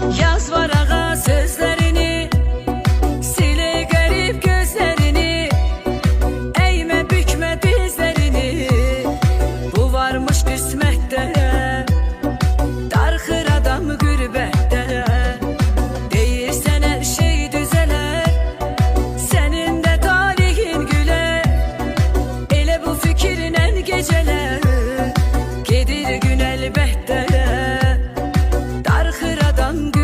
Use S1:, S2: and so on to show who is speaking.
S1: Yaz varağa sözlerini, sile garip gözlerini, eğme bükme dizlerini. Bu varmış kısmette, darxır adam gürbette. Deyirsen her şey düzeler, senin de talihin güler. Elə bu fikirlə geceler, gedir gün elbette. Darxır adam gürbette.